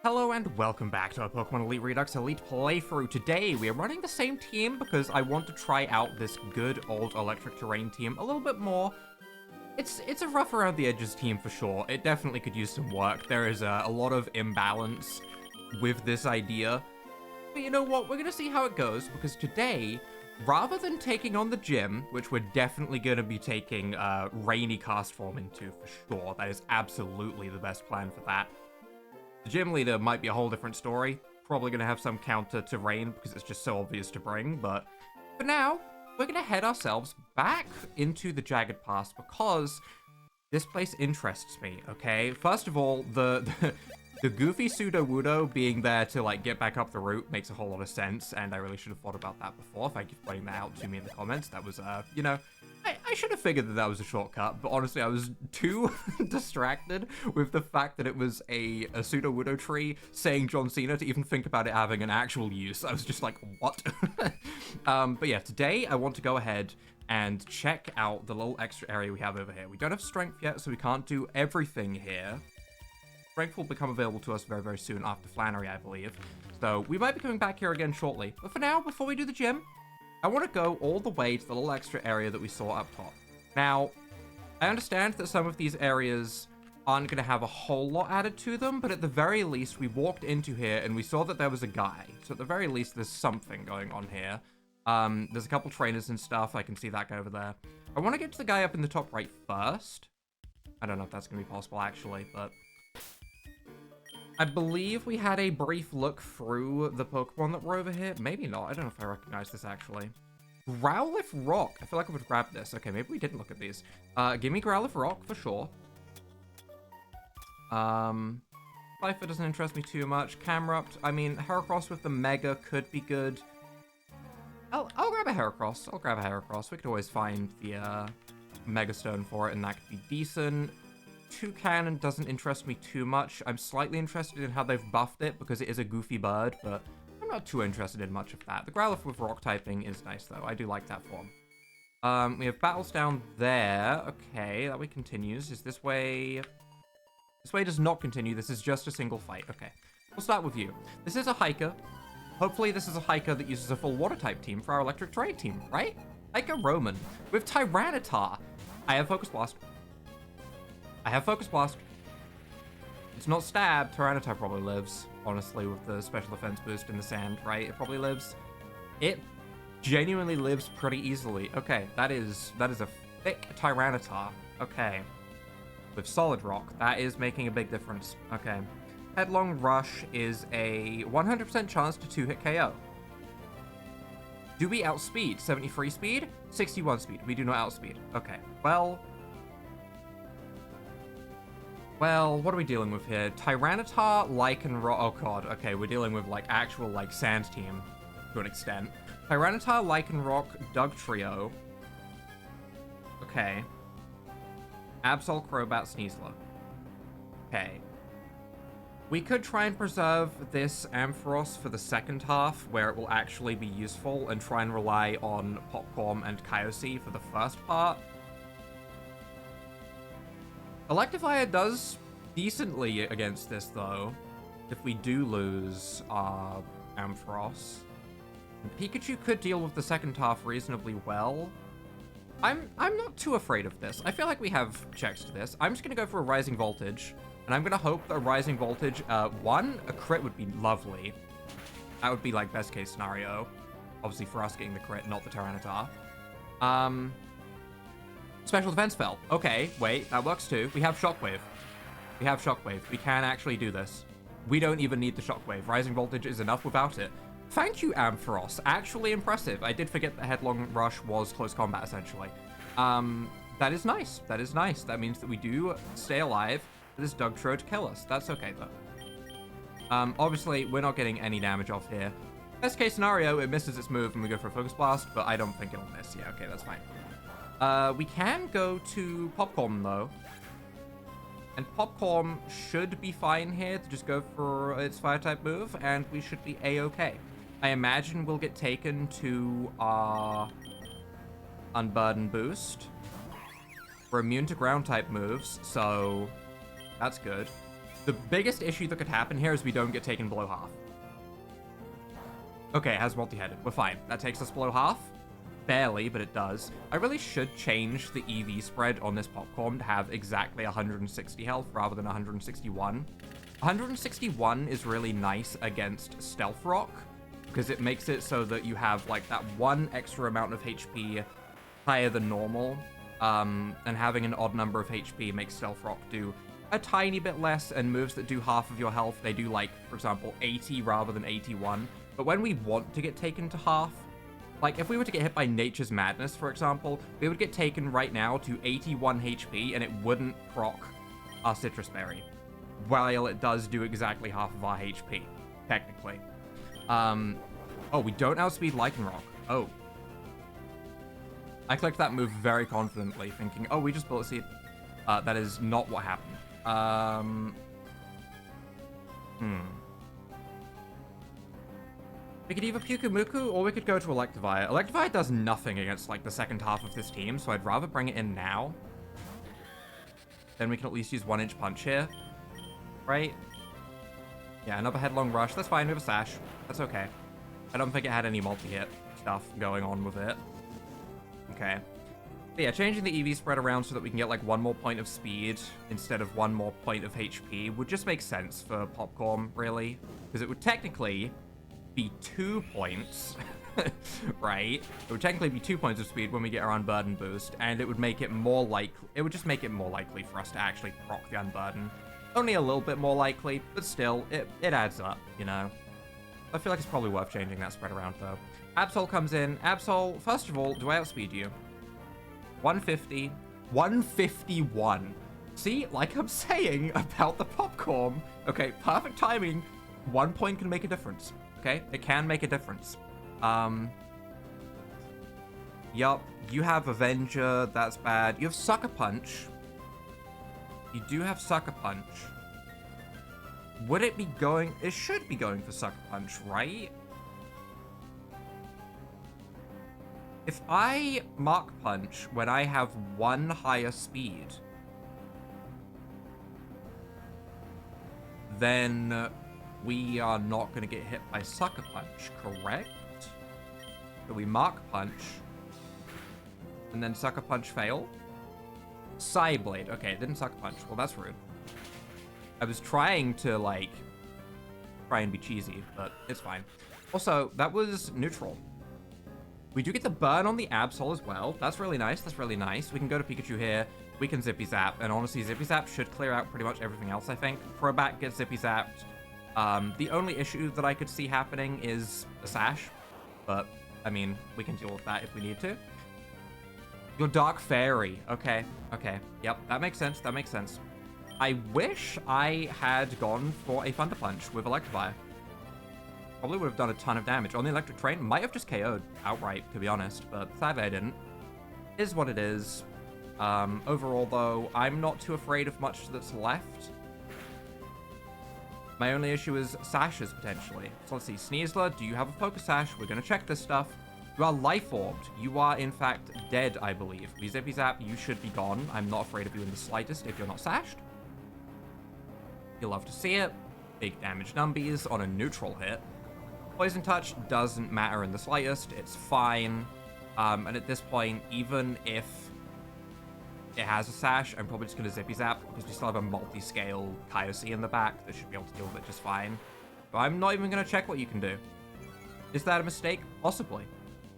Hello and welcome back to our Pokemon Elite Redux Elite playthrough. Today we are running the same team because I want to try out this good old electric terrain team a little bit more. It's a rough around the edges team for sure. It definitely could use some work. There is a lot of imbalance with this idea. But you know what? We're going to see how it goes because today, rather than taking on the gym, which we're definitely going to be taking Rainy Cast Form into for sure. That is absolutely the best plan for that. The gym leader might be a whole different story. Probably going to have some counter to Rain because it's just so obvious to bring. But for now, we're going to head ourselves back into the Jagged Pass because this place interests me, okay? First of all, the goofy Sudowoodo being there to, like, get back up the route makes a whole lot of sense, and I really should have thought about that before. Thank you for pointing that out to me in the comments. That was, you know, I should have figured that that was a shortcut, but honestly, I was too distracted with the fact that it was a Sudowoodo tree saying John Cena to even think about it having an actual use. I was just like, what? But yeah, today I want to go ahead and check out the little extra area we have over here. We don't have strength yet, so we can't do everything here. Strength will become available to us very, very soon after Flannery, I believe. So we might be coming back here again shortly. But for now, before we do the gym, I want to go all the way to the little extra area that we saw up top. Now, I understand that some of these areas aren't going to have a whole lot added to them, but at the very least, we walked into here and we saw that there was a guy. So at the very least, there's something going on here. There's a couple trainers and stuff. I can see that guy over there. I want to get to the guy up in the top right first. I don't know if that's going to be possible, actually, but I believe we had a brief look through the Pokemon that were over here. Maybe not. I don't know if I recognize this, actually. Growlithe Rock. I feel like I would grab this. Okay, maybe we didn't look at these. Give me Growlithe Rock, for sure. Cypher doesn't interest me too much. Camerupt. I mean, Heracross with the Mega could be good. I'll grab a Heracross. I'll grab a Heracross. We could always find the Mega Stone for it, and that could be decent. Toucan doesn't interest me too much. I'm slightly interested in how they've buffed it because it is a goofy bird, but I'm not too interested in much of that. The Growlithe with rock typing is nice, though. I do like that form. We have battles down there. Okay, that way continues. Is this way? This way does not continue. This is just a single fight. Okay, we'll start with you. This is a hiker. Hopefully this is a hiker that uses a full water type team for our electric terrain team, right? Hiker Roman with Tyranitar. I have Focus Blast. I have Focus Blast. It's not Stab. Tyranitar probably lives, honestly, with the special defense boost in the sand, right? It probably lives. It genuinely lives pretty easily. Okay, that is a thick Tyranitar. Okay. With Solid Rock, that is making a big difference. Okay. Headlong Rush is a 100% chance to 2-hit KO. Do we outspeed? 73 speed? 61 speed. We do not outspeed. Okay. Well, what are we dealing with here? Tyranitar, Lycanroc. Oh god, okay, we're dealing with like actual like sand team to an extent. Tyranitar, Lycanroc, Dugtrio. Okay. Absol, Crobat, Sneasler. Okay. We could try and preserve this Ampharos for the second half, where it will actually be useful, and try and rely on Popcorn and Kyosy for the first part. Electivire does decently against this, though, if we do lose Ampharos. Pikachu could deal with the second half reasonably well. I'm not too afraid of this. I feel like we have checks to this. I'm just going to go for a Rising Voltage, and I'm going to hope that a Rising Voltage, one, a crit would be lovely. That would be, like, best case scenario. Obviously, for us getting the crit, not the Tyranitar. Special defense spell. Okay, wait, that works too. We have Shockwave. We have Shockwave. We can actually do this. We don't even need the Shockwave. Rising Voltage is enough without it. Thank you, Ampharos. Actually impressive. I did forget that Headlong Rush was close combat, essentially. That is nice. That is nice. That means that we do stay alive for this Dugtrio to kill us. That's okay, though. Obviously, we're not getting any damage off here. Best case scenario, it misses its move and we go for a Focus Blast, but I don't think it'll miss. Yeah, okay, that's fine. We can go to Popcorn, though. And Popcorn should be fine here to just go for its Fire-type move, and we should be A-okay. I imagine we'll get taken to our Unburden boost. We're immune to Ground-type moves, so that's good. The biggest issue that could happen here is we don't get taken below half. Okay, it has multi-headed. We're fine. That takes us below half. Barely, but it does. I really should change the EV spread on this popcorn to have exactly 160 health rather than 161. 161 is really nice against Stealth Rock because it makes it so that you have like that one extra amount of HP higher than normal. And having an odd number of HP makes Stealth Rock do a tiny bit less, and moves that do half of your health, they do like, for example, 80 rather than 81. But when we want to get taken to half, like if we were to get hit by Nature's Madness, for example, we would get taken right now to 81 HP and it wouldn't proc our Citrus Berry, while it does do exactly half of our HP, technically. Oh, we don't outspeed Lycanroc. Oh. I clicked that move very confidently, thinking, oh, we just Bullet Seed. That is not what happened. We could either Pyukumuku or we could go to Electivire. Electivire does nothing against, like, the second half of this team, so I'd rather bring it in now. Then we can at least use 1-inch punch here. Right? Yeah, another Headlong Rush. That's fine. We have a Sash. That's okay. I don't think it had any multi-hit stuff going on with it. Okay. But yeah, changing the EV spread around so that we can get, like, 1 more point of speed instead of 1 more point of HP would just make sense for Popcorn, really. Because it would technically be 2 points, right? It would technically be 2 points of speed when we get our Unburden boost, and it would make it more likely, it would just make it more likely for us to actually proc the Unburden. Only a little bit more likely, but still, it adds up, you know? I feel like it's probably worth changing that spread around, though. Absol comes in. Absol, first of all, do I outspeed you? 150. 151. See, like I'm saying about the popcorn. Okay, perfect timing. 1 point can make a difference. Okay, it can make a difference. Yup, you have Avenger. That's bad. You have Sucker Punch. You do have Sucker Punch. Would it be going... It should be going for Sucker Punch, right? If I Mark Punch when I have 1 higher speed, then we are not going to get hit by Sucker Punch, correct? So we Mark Punch, and then Sucker Punch fail. Psyblade. Okay, it didn't Sucker Punch. Well, that's rude. I was trying to, like, try and be cheesy, but it's fine. Also, that was neutral. We do get the burn on the Absol as well. That's really nice. That's really nice. We can go to Pikachu here. We can Zippy Zap. And honestly, Zippy Zap should clear out pretty much everything else, I think. Crobat gets Zippy Zapped. The only issue that I could see happening is a Sash. But, I mean, we can deal with that if we need to. Your Dark Fairy. Okay. Okay. Yep. That makes sense. That makes sense. I wish I had gone for a Thunder Punch with Electivire. Probably would have done a ton of damage. On the Electric Train, might have just KO'd outright, to be honest, but sadly I didn't. Is what it is. Overall, though, I'm not too afraid of much that's left. My only issue is Sashes, potentially. So let's see. Sneasler, do you have a Focus Sash? We're going to check this stuff. You are Life Orbed. You are, in fact, dead, I believe. We Zippy Zap, you should be gone. I'm not afraid of you in the slightest if you're not Sashed. You'll love to see it. Big damage numbies on a neutral hit. Poison Touch doesn't matter in the slightest. It's fine. And at this point, even if it has a Sash, I'm probably just going to Zippy Zap because we still have a multi-scale Chansey in the back that should be able to deal with it just fine. But I'm not even going to check what you can do. Is that a mistake? Possibly.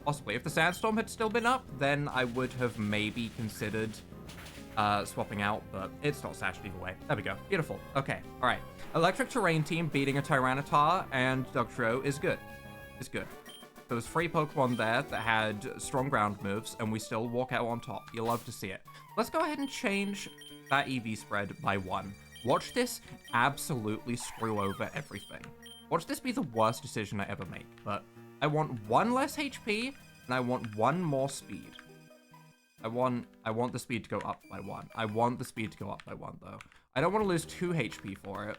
Possibly. If the Sandstorm had still been up, then I would have maybe considered swapping out, but it's not sashed either way. There we go. Beautiful. Okay. All right. Electric Terrain team beating a Tyranitar and Dugtrio is good. It's good. There was 3 Pokemon there that had strong ground moves, and we still walk out on top. You'll love to see it. Let's go ahead and change that EV spread by 1. Watch this absolutely screw over everything. Watch this be the worst decision I ever make, but I want 1 less HP, and I want 1 more speed. I want the speed to go up by 1. I want the speed to go up by 1, though. I don't want to lose 2 HP for it.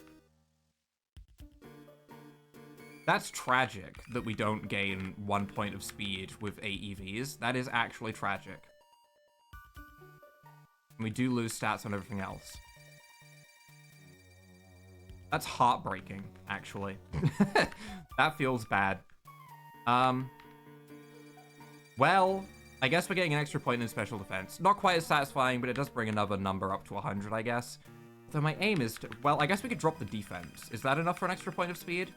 That's tragic that we don't gain 1 point of speed with 8 EVs. That is actually tragic. And we do lose stats on everything else. That's heartbreaking, actually. That feels bad. Well, I guess we're getting an extra point in special defense. Not quite as satisfying, but it does bring another number up to 100, I guess. So my aim is to... Well, I guess we could drop the defense. Is that enough for an extra point of speed?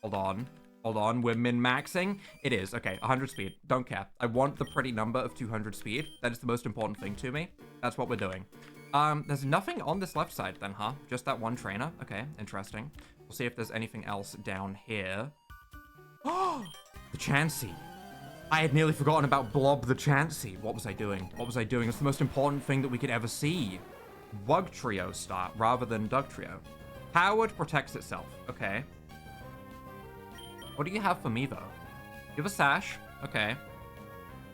Hold on. Hold on. We're min-maxing. It is. Okay, 100 speed. Don't care. I want the pretty number of 200 speed. That is the most important thing to me. That's what we're doing. There's nothing on this left side then, huh? Just that one trainer. Okay, interesting. We'll see if there's anything else down here. Oh, the chansey. I had nearly forgotten about BLOB the chansey. What was I doing? What was I doing? It's the most important thing that we could ever see. Wug Trio start rather than Dug Trio. Howard protects itself. Okay. What do you have for me, though? You have a Sash. Okay.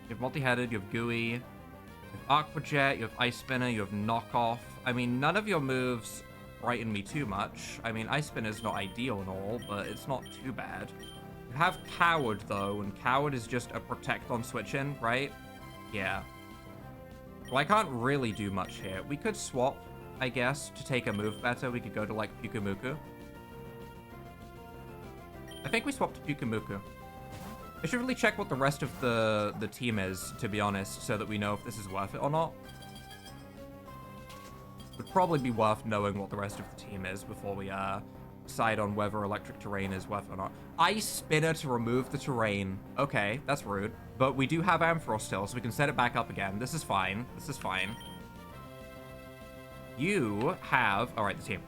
You have Multi-Headed. You have Gooey. You have Aquajet. You have Ice Spinner. You have Knockoff. I mean, none of your moves frighten me too much. I mean, Ice Spinner's not ideal and all, but it's not too bad. You have Coward, though, and Coward is just a protect on switch-in, right? Yeah. Well, I can't really do much here. We could swap, I guess, to take a move better. We could go to, like, Pyukumuku. I think we swapped to Pyukumuku. I should really check what the rest of the team is, to be honest, so that we know if this is worth it or not. It would probably be worth knowing what the rest of the team is before we, decide on whether electric terrain is worth it or not. Ice Spinner to remove the terrain. Okay, that's rude. But we do have Ampharos still, so we can set it back up again. This is fine. This is fine. You have... Alright, the team.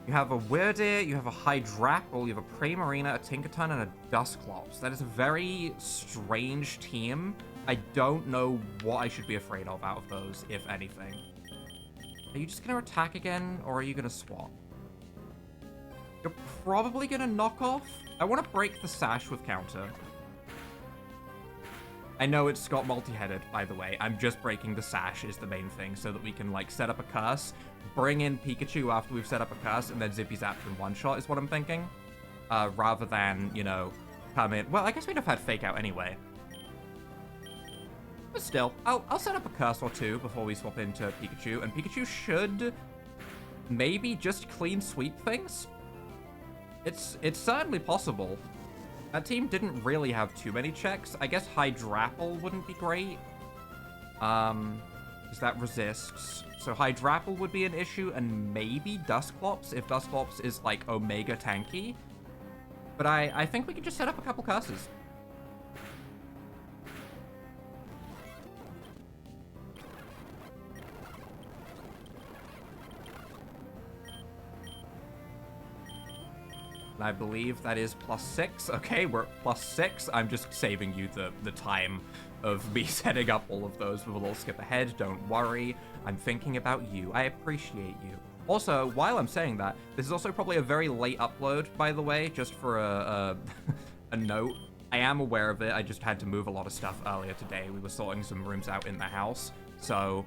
You have a Weirdeer, you have a Hydrapple, you have a Primarina, a Tinkaton, and a Dusclops. That is a very strange team. I don't know what I should be afraid of out of those, if anything. Are you just going to attack again, or are you going to swap? You're probably going to knock off. I want to break the Sash with counter. I know it's got multi-headed, by the way. I'm just breaking the Sash is the main thing so that we can, like, set up a curse, bring in Pikachu after we've set up a curse, and then Zippy Zap in one shot is what I'm thinking. Rather than, you know, come in. Well, I guess we'd have had Fake Out anyway. But still, I'll set up a curse or two before we swap into Pikachu, and Pikachu should maybe just clean sweep things. It's certainly possible. That team didn't really have too many checks. I guess Hydrapple wouldn't be great. Because that resists. So Hydrapple would be an issue, and maybe Dusclops, if Dusclops is, like, Omega tanky. But I think we could just set up a couple curses. I believe that is +6. Okay, we're at +6. I'm just saving you the time of me setting up all of those with a little skip ahead. Don't worry. I'm thinking about you. I appreciate you. Also, while I'm saying that, this is also probably a very late upload, by the way, just for a note. I am aware of it. I just had to move a lot of stuff earlier today. We were sorting some rooms out in the house. So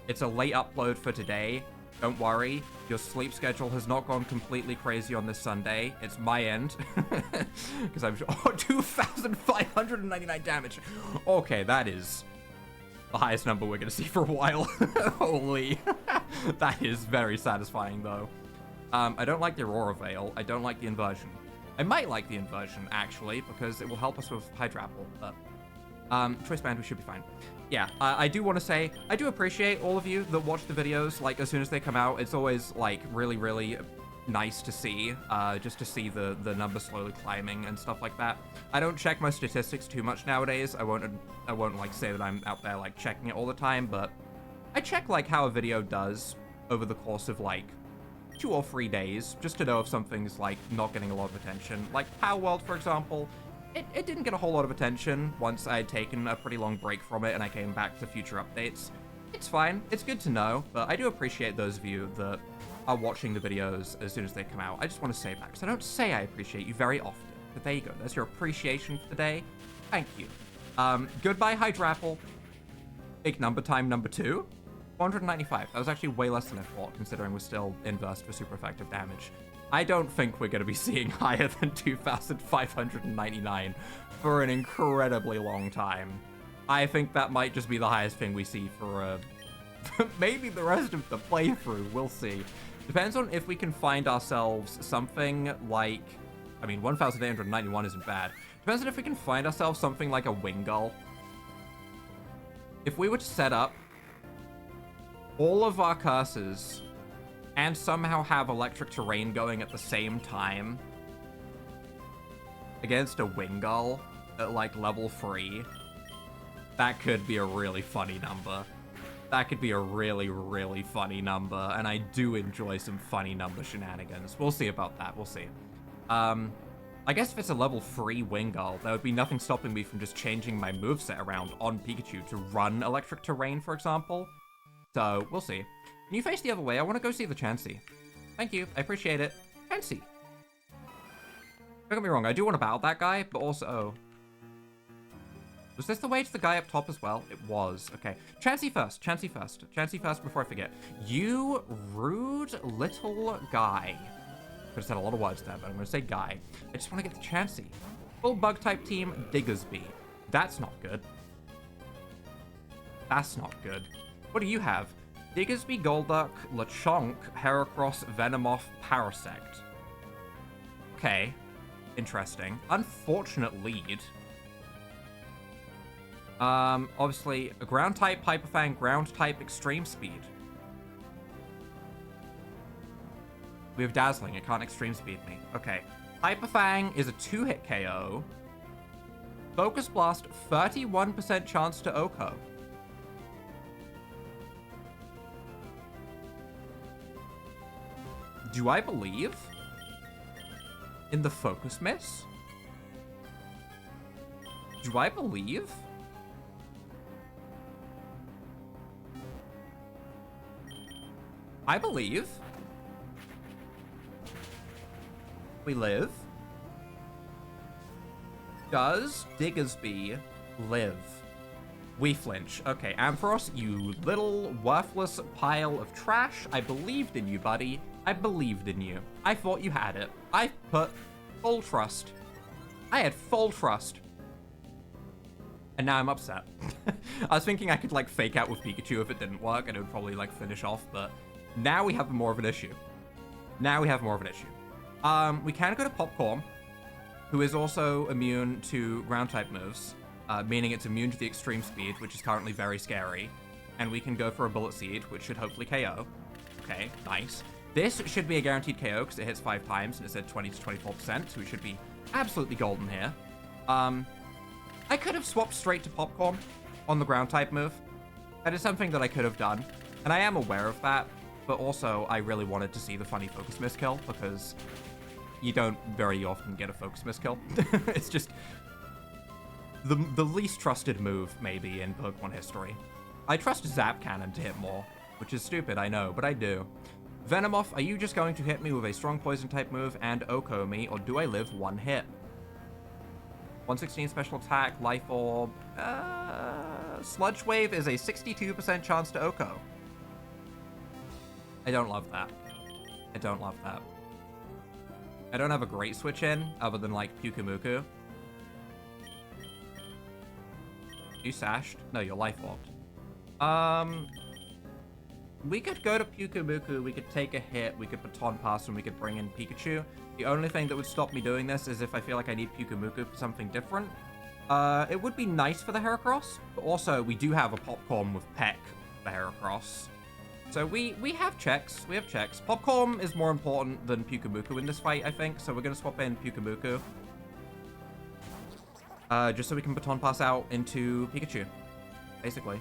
it's a late upload for today. Don't worry, your sleep schedule has not gone completely crazy on this Sunday. It's my end. Because I'm sure... Oh, 2,599 damage. Okay, that is the highest number we're going to see for a while. Holy. That is very satisfying, though. I don't like the Aurora Veil. I don't like the Inversion. I might like the Inversion, actually, because it will help us with Hydrapple. But Choice Band, we should be fine. Yeah, I do want to say, I do appreciate all of you that watch the videos, like, as soon as they come out. It's always, like, really, really nice to see, just to see the numbers slowly climbing and stuff like that. I don't check my statistics too much nowadays. I won't, like, say that I'm out there, like, checking it all the time, but I check, like, how a video does over the course of, like, 2 or 3 days, just to know if something's, like, not getting a lot of attention. Like, Power World, for example. It didn't get a whole lot of attention once I had taken a pretty long break from it and I came back to future updates. It's fine. It's good to know, but I do appreciate those of you that are watching the videos as soon as they come out. I just want to say that, because I don't say I appreciate you very often. But there you go. That's your appreciation for the day. Thank you. Goodbye, Hydrapple. Big number time number 2. 495. That was actually way less than I thought, considering we're still inversed for super effective damage. I don't think we're going to be seeing higher than 2,599 for an incredibly long time. I think that might just be the highest thing we see for maybe the rest of the playthrough. We'll see. Depends on if we can find ourselves something like... I mean, 1,891 isn't bad. Depends on if we can find ourselves something like a Wingull. If we were to set up all of our curses and somehow have electric terrain going at the same time against a Wingull at, like, level 3, that could be a really funny number. That could be a really, really funny number, and I do enjoy some funny number shenanigans. We'll see about that, we'll see. I guess if it's a level 3 Wingull, there would be nothing stopping me from just changing my moveset around on Pikachu to run electric terrain, for example. So, we'll see. Can you face the other way? I want to go see the Chansey. Thank you, I appreciate it. Chansey! Don't get me wrong, I do want to battle that guy, but also... Was this the way to the guy up top as well? It was. Okay. Chansey first. Chansey first. Chansey first before I forget. You rude little guy. Could have said a lot of words there, but I'm going to say guy. I just want to get the Chansey. Full bug-type team, Diggersby. That's not good. That's not good. What do you have? Diggersby, Golduck, Lechonk, Heracross, Venomoth, Parasect. Okay. Interesting. Unfortunate lead. Obviously, a ground-type Hyper Fang, ground-type Extreme Speed. We have Dazzling, it can't Extreme Speed me. Okay. Hyper Fang is a 2-hit KO. Focus Blast, 31% chance to OHKO. Do I believe in the Focus Miss? Do I believe? I believe. We live. Does Diggersby live? We flinch. Okay, Ampharos, you little worthless pile of trash. I believed in you, buddy. I believed in you. I thought you had it. I put full trust. I had full trust. And now I'm upset. I was thinking I could, like, fake out with Pikachu if it didn't work, and it would probably, like, finish off, but... Now we have more of an issue. Now we have more of an issue. We can go to Popcorn, who is also immune to ground-type moves, meaning it's immune to the Extreme Speed, which is currently very scary. And we can go for a Bullet Seed, which should hopefully KO. Okay, nice. This should be a guaranteed KO, because it hits 5 times, and it's at 20 to 24%, so we should be absolutely golden here. I could have swapped straight to Popcorn on the ground-type move. That is something that I could have done, and I am aware of that. But also, I really wanted to see the funny Focus Miss kill, because you don't very often get a Focus Miss kill. It's just the least trusted move, maybe, in Pokemon history. I trust Zap Cannon to hit more, which is stupid, I know, but I do. Venomoth, are you just going to hit me with a strong Poison-type move and OHKO me, or do I live one hit? 116 special attack, Life Orb. Sludge Wave is a 62% chance to OHKO. I don't love that. I don't love that. I don't have a great switch in, other than, like, Pyukumuku. You sashed? No, you're life orbed. We could go to Pyukumuku, we could take a hit, we could baton pass, and we could bring in Pikachu. The only thing that would stop me doing this is if I feel like I need Pyukumuku for something different. It would be nice for the Heracross, but also we do have a Popcorn with Peck for Heracross. So we have checks. We have checks. Popcorn is more important than Pyukumuku in this fight, I think. So we're going to swap in Pyukumuku. Just so we can baton pass out into Pikachu, basically.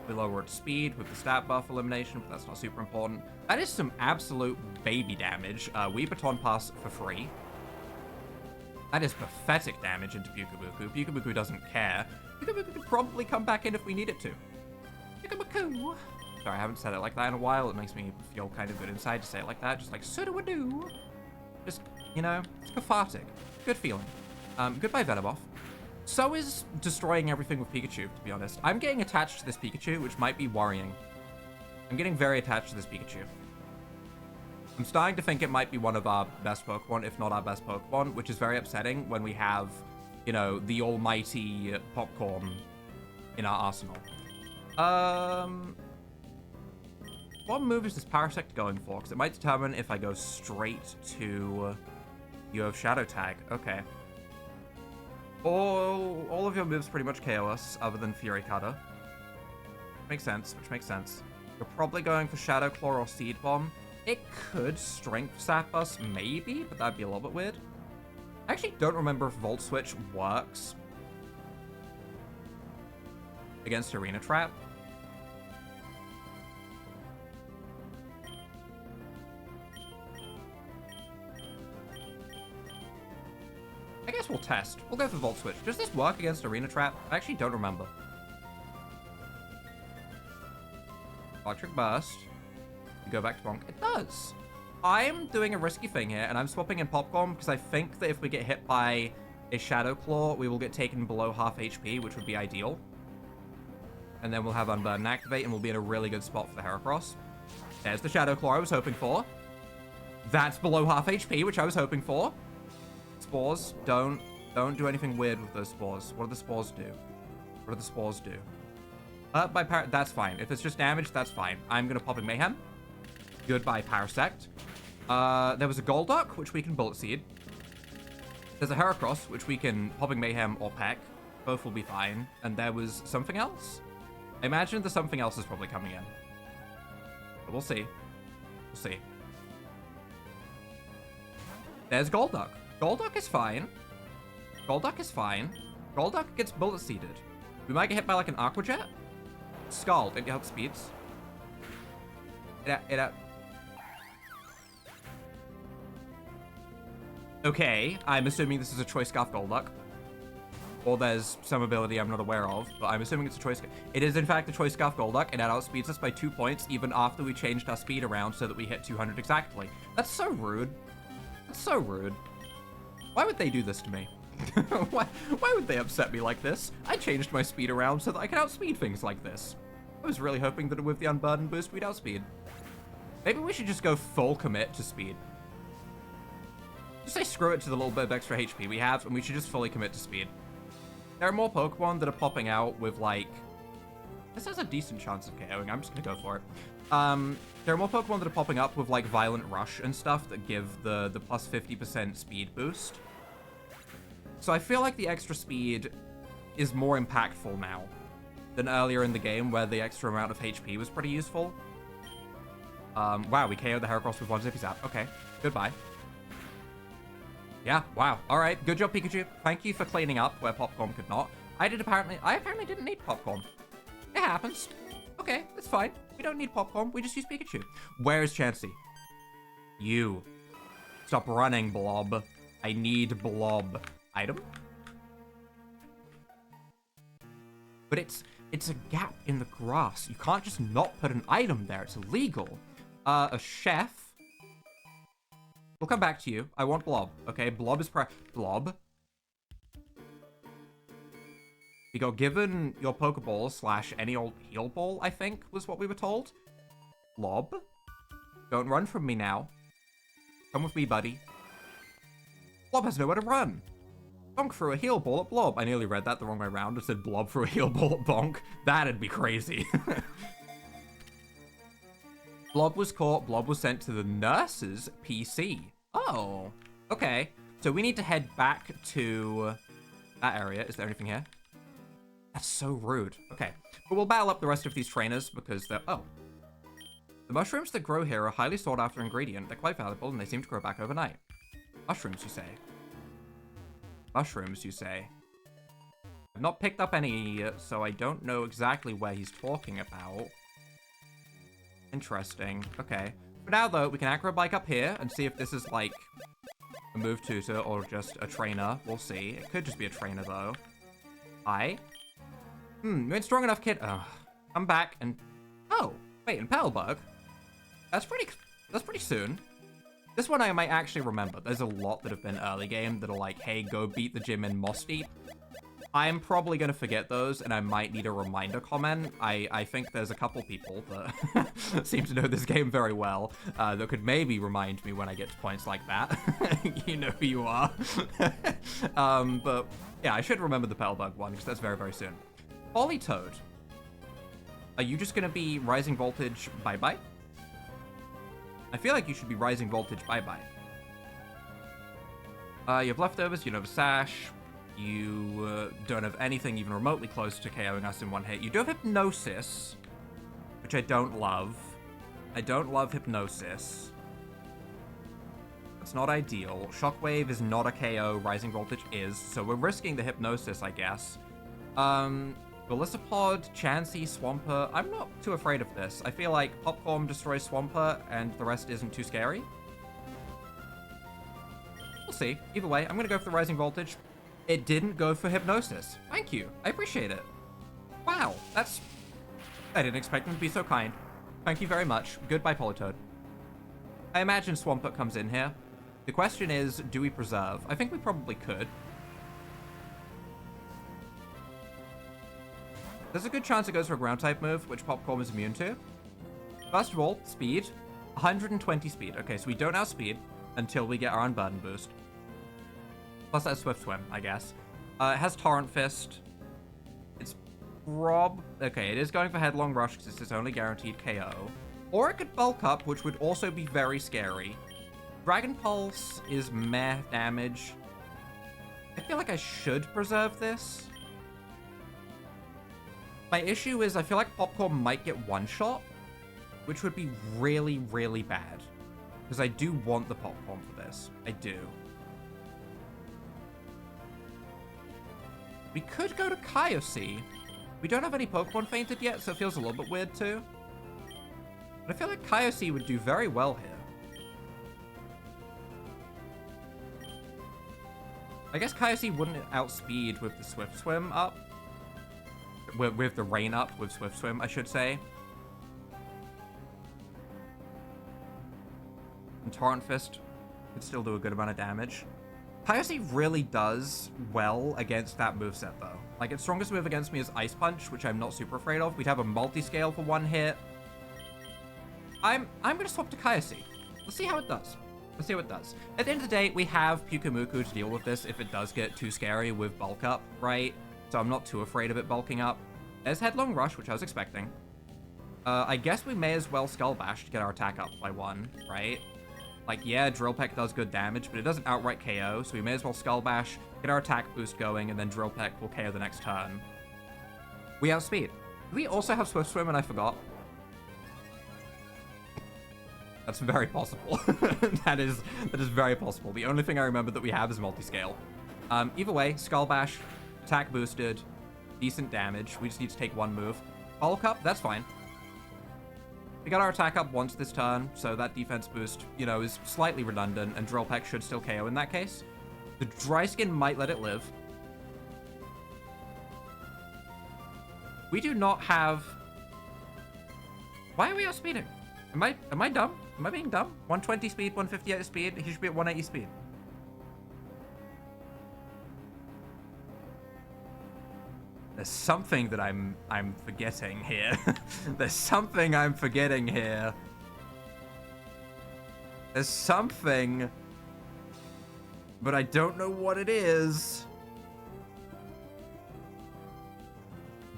We lower its speed with the stat buff elimination, but that's not super important. That is some absolute baby damage. We baton pass for free. That is pathetic damage into Pyukumuku. Pyukumuku doesn't care. Pyukumuku could probably come back in if we need it to. Pyukumuku. Sorry, I haven't said it like that in a while. It makes me feel kind of good inside to say it like that. Just like, so-do-a-do. Just, you know, it's cathartic. Good feeling. Goodbye, Venomoth. So is destroying everything with Pikachu, to be honest. I'm getting attached to this Pikachu, which might be worrying. I'm getting very attached to this Pikachu. I'm starting to think it might be one of our best Pokemon, if not our best Pokemon, which is very upsetting when we have, you know, the almighty Popcorn in our arsenal. what move is this Parasect going for? Because it might determine if I go straight to... You have Shadow Tag. Okay. All of your moves pretty much KO us, other than Fury Cutter. Makes sense, which makes sense. You're probably going for Shadow Claw or Seed Bomb. It could Strength Sap us, maybe, but that'd be a little bit weird. I actually don't remember if Volt Switch works against Arena Trap. I guess we'll test. We'll go for Volt Switch. Does this work against Arena Trap? I actually don't remember. Electric Burst. You go back to Bonk. It does. I'm doing a risky thing here, and I'm swapping in Popcorn because I think that if we get hit by a Shadow Claw, we will get taken below half HP, which would be ideal. And then we'll have Unburden activate, and we'll be in a really good spot for the Heracross. There's the Shadow Claw I was hoping for. That's below half HP, which I was hoping for. Spores, don't do anything weird with those spores. What do the spores do? What do the spores do? That's fine. If it's just damage, that's fine. I'm gonna Popping Mayhem. Goodbye, Parasect. There was a Golduck, which we can Bullet Seed. There's a Heracross, which we can Popping Mayhem or Peck. Both will be fine. And there was something else? I imagine the something else is probably coming in. But we'll see. We'll see. There's Golduck. Golduck is fine. Golduck is fine. Golduck gets Bullet Seeded. We might get hit by like an Aqua Jet. Scald. It outspeeds. Okay, I'm assuming this is a Choice Scarf Golduck. Or there's some ability I'm not aware of, but I'm assuming it's a Choice Scarf. It is in fact a Choice Scarf Golduck, and it outspeeds us by 2 points even after we changed our speed around so that we hit 200 exactly. That's so rude. That's so rude. Why would they do this to me? why would they upset me like this? I changed my speed around so that I could outspeed things like this. I was really hoping that with the Unburden boost we'd outspeed. Maybe we should just go full commit to speed. Just say screw it to the little bit of extra HP we have, and we should just fully commit to speed. There are more Pokemon that are popping out with, like... This has a decent chance of KOing. I'm just gonna go for it. There are more Pokemon that are popping up with, like, Violent Rush and stuff that give the plus 50% speed boost. So I feel like the extra speed is more impactful now than earlier in the game, where the extra amount of HP was pretty useful. Wow, we KO'd the Heracross with one Zippy Zap. Okay, goodbye. Yeah, wow. All right, good job, Pikachu. Thank you for cleaning up where Popcorn could not. I apparently didn't need Popcorn. It happens. Okay, it's fine. We don't need Popcorn. We just use Pikachu. Where's Chansey? You. Stop running, Blob. I need Blob. Item? But it's a gap in the grass. You can't just not put an item there. It's illegal. A chef. We'll come back to you. I want Blob. Okay, Blob is Blob. You got given your Pokeball / any old heal ball, I think, was what we were told. Blob. Don't run from me now. Come with me, buddy. Blob has nowhere to run. Bonk threw a heal ball at Blob. I nearly read that the wrong way around. It said Blob threw a heal ball at Bonk. That'd be crazy. Blob was caught. Blob was sent to the nurse's PC. Oh, okay. So we need to head back to that area. Is there anything here? That's so rude. Okay. But we'll battle up the rest of these trainers because they're... Oh. The mushrooms that grow here are a highly sought after ingredient. They're quite valuable and they seem to grow back overnight. Mushrooms, you say? Mushrooms, you say? I've not picked up any yet, so I don't know exactly where he's talking about. Interesting. Okay. For now, though, we can acro bike up here and see if this is, like, a move tutor or just a trainer. We'll see. It could just be a trainer, though. Hi. You ain't strong enough, kid. Come back and... Oh, wait, and Petalburg? That's pretty soon. This one I might actually remember. There's a lot that have been early game that are like, hey, go beat the gym in Moss Deep. I'm probably going to forget those, and I might need a reminder comment. I think there's a couple people that seem to know this game very well that could maybe remind me when I get to points like that. You know who you are. But yeah, I should remember the Petalburg one, because that's very, very soon. Politoed. Are you just going to be Rising Voltage bye-bye? I feel like you should be Rising Voltage bye-bye. You have leftovers, you don't have a sash. You don't have anything even remotely close to KOing us in one hit. You do have Hypnosis, which I don't love. I don't love Hypnosis. It's not ideal. Shockwave is not a KO, Rising Voltage is, so we're risking the Hypnosis, I guess. Golisopod, Chansey, Swampert. I'm not too afraid of this. I feel like Popcorn destroys Swampert, and the rest isn't too scary. We'll see. Either way, I'm gonna go for the Rising Voltage. It didn't go for Hypnosis. Thank you. I appreciate it. Wow, that's... I didn't expect him to be so kind. Thank you very much. Goodbye, Politoed. I imagine Swampert comes in here. The question is, do we preserve? I think we probably could. There's a good chance it goes for a ground type move, which Popcorn is immune to. First of all, speed. 120 speed. Okay, so we don't outspeed until we get our Unburden boost. Plus that's Swift Swim, I guess. It has Torrent Fist. It's okay, it is going for Headlong Rush because it's its only guaranteed KO. Or it could bulk up, which would also be very scary. Dragon Pulse is meh damage. I feel like I should preserve this. My issue is I feel like Popcorn might get one-shot, which would be really, really bad. Because I do want the Popcorn for this. I do. We could go to Kaiosea. We don't have any Pokemon fainted yet, so it feels a little bit weird too. But I feel like Kaiosea would do very well here. I guess Kaiosea wouldn't outspeed with the Swift Swim up. With the Rain up, with Swift Swim, I should say. And Torrent Fist could still do a good amount of damage. Kaiosea really does well against that moveset, though. Like, its strongest move against me is Ice Punch, which I'm not super afraid of. We'd have a multi-scale for one hit. I'm gonna swap to Kaiosea. Let's see how it does. Let's see what it does. At the end of the day, we have Pyukumuku to deal with this if it does get too scary with bulk up, right? So I'm not too afraid of it bulking up. There's Headlong Rush, which I was expecting. I guess we may as well Skull Bash to get our attack up by 1, right? Like, yeah, Drill Peck does good damage, but it doesn't outright KO, so we may as well Skull Bash, get our attack boost going, and then Drill Peck will KO the next turn. We outspeed. Do we also have Swift Swim and I forgot? That's very possible. that is very possible. The only thing I remember that we have is multi-scale. Either way, Skull Bash, attack boosted, decent damage. We just need to take one move. Bulk up, that's fine. We got our attack up once this turn, so that defense boost, you know, is slightly redundant, and Drill Peck should still KO in that case. The Dry Skin might let it live. We do not have... Why are we outspeeding? Am I dumb? Am I being dumb? 120 speed, 158 speed. He should be at 180 speed. There's something that I'm forgetting here. There's something I'm forgetting here. There's something, but I don't know what it is.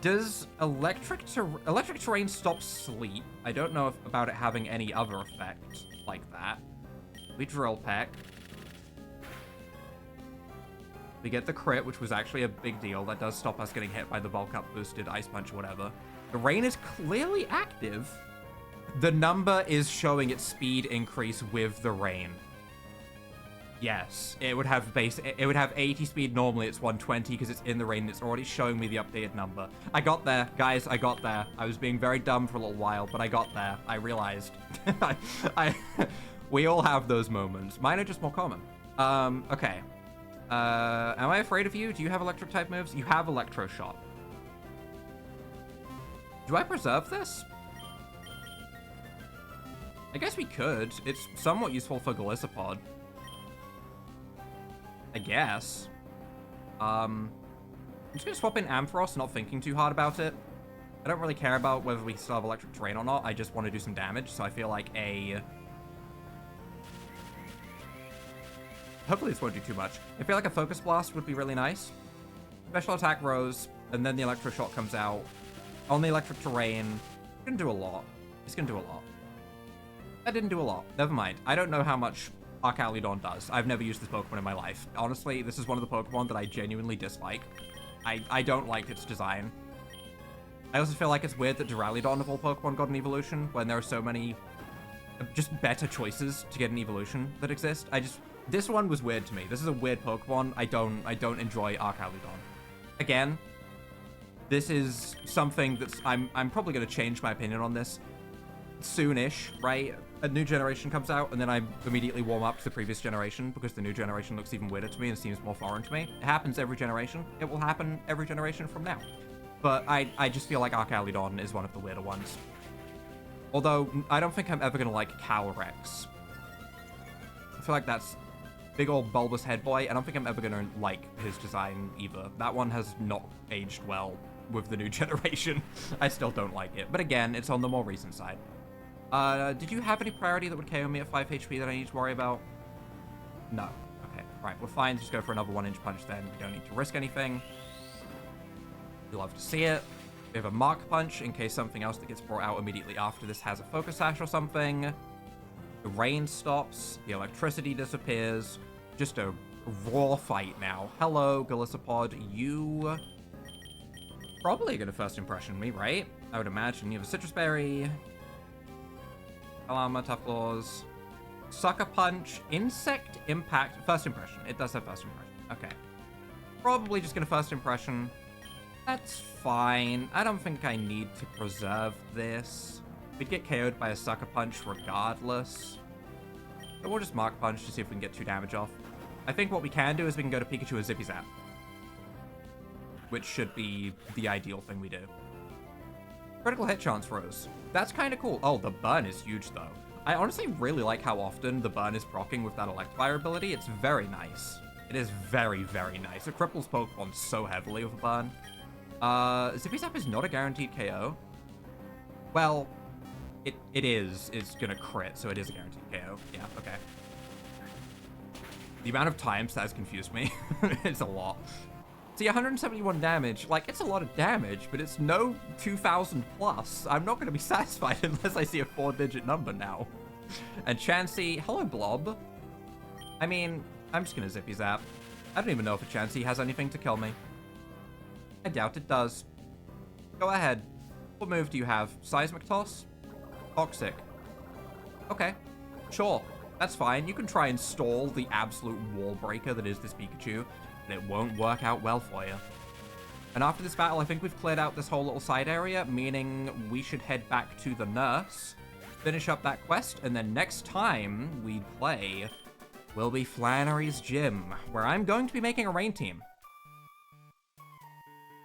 Does electric terrain stop sleep? I don't know about it having any other effect like that. We Drill Peck. We get the crit, which was actually a big deal. That does stop us getting hit by the bulk up boosted Ice Punch or whatever. The Rain is clearly active. The number is showing its speed increase with the Rain. Yes, it would have 80 speed normally. It's 120 because it's in the Rain. It's already showing me the updated number. I got there, guys. I got there. I was being very dumb for a little while, but I got there. I realized. We all have those moments. Mine are just more common. Okay. Am I afraid of you? Do you have electric type moves? You have Electro Shot. Do I preserve this? I guess we could. It's somewhat useful for Golisopod. I guess. I'm just gonna swap in Ampharos, not thinking too hard about it. I don't really care about whether we still have electric terrain or not. I just want to do some damage, so I feel like hopefully this won't do too much. I feel like a Focus Blast would be really nice. Special Attack Rose, and then the Electro Shot comes out. On the electric terrain, it's gonna do a lot. It's gonna do a lot. That didn't do a lot. Never mind. I don't know how much Archaludon does. I've never used this Pokemon in my life. Honestly, this is one of the Pokemon that I genuinely dislike. I don't like its design. I also feel like it's weird that Duraludon of all Pokemon got an evolution when there are so many just better choices to get an evolution that exist. This one was weird to me. This is a weird Pokemon. I don't enjoy Archaludon. Again, this is something that's I'm probably going to change my opinion on this soonish, right? A new generation comes out, and then I immediately warm up to the previous generation because the new generation looks even weirder to me and seems more foreign to me. It happens every generation. It will happen every generation from now. But I just feel like Archaludon is one of the weirder ones. Although, I don't think I'm ever going to like Calyrex. I feel like that's big old bulbous head boy. I don't think I'm ever going to like his design either. That one has not aged well with the new generation. I still don't like it. But again, it's on the more recent side. Did you have any priority that would KO me at 5 HP that I need to worry about? No. Okay, right, we're fine. Just go for another 1-inch punch then. We don't need to risk anything. You'll love to see it. We have a Mark Punch in case something else that gets brought out immediately after this has a Focus Sash or something. The rain stops. The electricity disappears. Just a raw fight now. Hello, Golisopod. You probably going to first impression me, right? I would imagine. You have a Citrus Berry. Alannah, Tough Claws. Sucker Punch. Insect Impact. First impression. It does have first impression. Okay. Probably just going to first impression. That's fine. I don't think I need to preserve this. We'd get KO'd by a Sucker Punch regardless. But we'll just Mark Punch to see if we can get 2 damage off. I think what we can do is we can go to Pikachu and Zippy Zap. Which should be the ideal thing we do. Critical hit chance rose. That's kind of cool. Oh, the burn is huge though. I honestly really like how often the burn is proccing with that Electivire ability. It's very nice. It is very, very nice. It cripples Pokemon so heavily with a burn. Zippy Zap is not a guaranteed KO. Well, it is. It's gonna crit, so it is a guaranteed KO. Yeah, okay. The amount of times that has confused me. It's a lot. See, 171 damage, like, it's a lot of damage, but it's no 2,000 plus. I'm not going to be satisfied unless I see a 4-digit number now. And Chansey, hello, Blob. I mean, I'm just going to Zippy Zap. I don't even know if a Chansey has anything to kill me. I doubt it does. Go ahead. What move do you have? Seismic Toss? Toxic. Okay, sure. That's fine. You can try and stall the absolute wall breaker that is this Pikachu. It won't work out well for you. And after this battle, I think we've cleared out this whole little side area, meaning we should head back to the nurse, finish up that quest, and then next time we play will be Flannery's Gym, where I'm going to be making a rain team.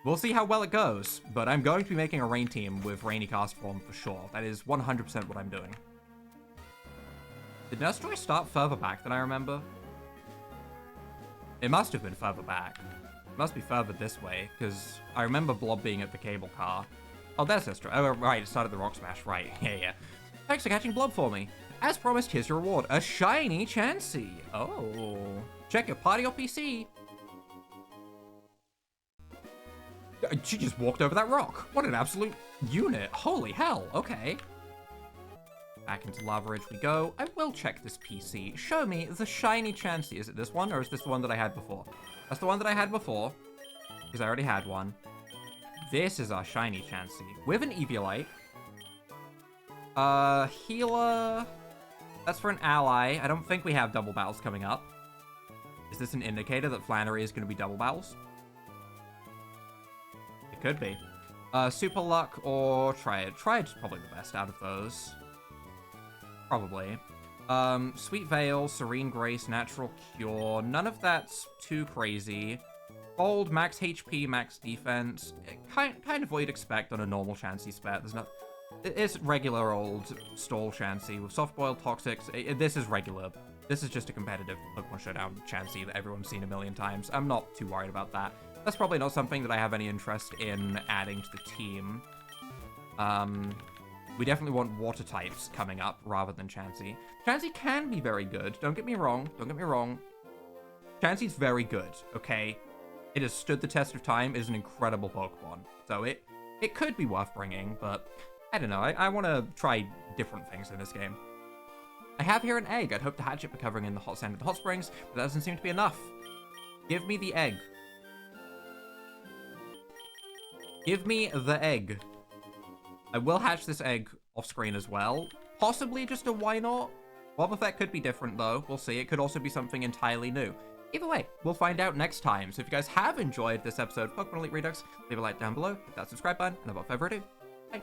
We'll see how well it goes, but I'm going to be making a rain team with Rainy Cast Form for sure. That is 100% what I'm doing. Did Nurse Joy start further back than I remember? It must have been further back. It must be further this way, because I remember Blob being at the cable car. Oh, there's Sister. Oh, right, it started the Rock Smash. Right, yeah. Thanks for catching Blob for me. As promised, here's your reward. A shiny Chansey. Oh. Check your party or PC. She just walked over that rock. What an absolute unit. Holy hell. Okay. Back into Lava Ridge we go. I will check this PC. Show me the shiny Chansey. Is it this one, or is this the one that I had before? That's the one that I had before, because I already had one. This is our shiny Chansey with an Eviolite. Healer. That's for an ally. I don't think we have double battles coming up. Is this an indicator that Flannery is going to be double battles? It could be. Super Luck or Triad. Triad's probably the best out of those. Probably. Sweet Veil, Serene Grace, Natural Cure. None of that's too crazy. Bold, max HP, max defense. Kind of what you'd expect on a normal Chansey spec. There's no... It's regular old stall Chansey with soft boiled toxics. This is regular. This is just a competitive Pokemon Showdown Chansey that everyone's seen a million times. I'm not too worried about that. That's probably not something that I have any interest in adding to the team. We definitely want water types coming up rather than Chansey. Chansey can be very good. Don't get me wrong. Don't get me wrong. Chansey's very good, okay? It has stood the test of time. It is an incredible Pokemon. So it could be worth bringing, but I don't know. I want to try different things in this game. I have here an egg. I'd hope to hatch it by covering in the hot sand of the hot springs, but that doesn't seem to be enough. Give me the egg. Give me the egg. I will hatch this egg off screen as well. Possibly just a why not? Boba Fett could be different though. We'll see. It could also be something entirely new. Either way, we'll find out next time. So if you guys have enjoyed this episode of Pokemon Elite Redux, leave a like down below, hit that subscribe button, and without further ado, bye.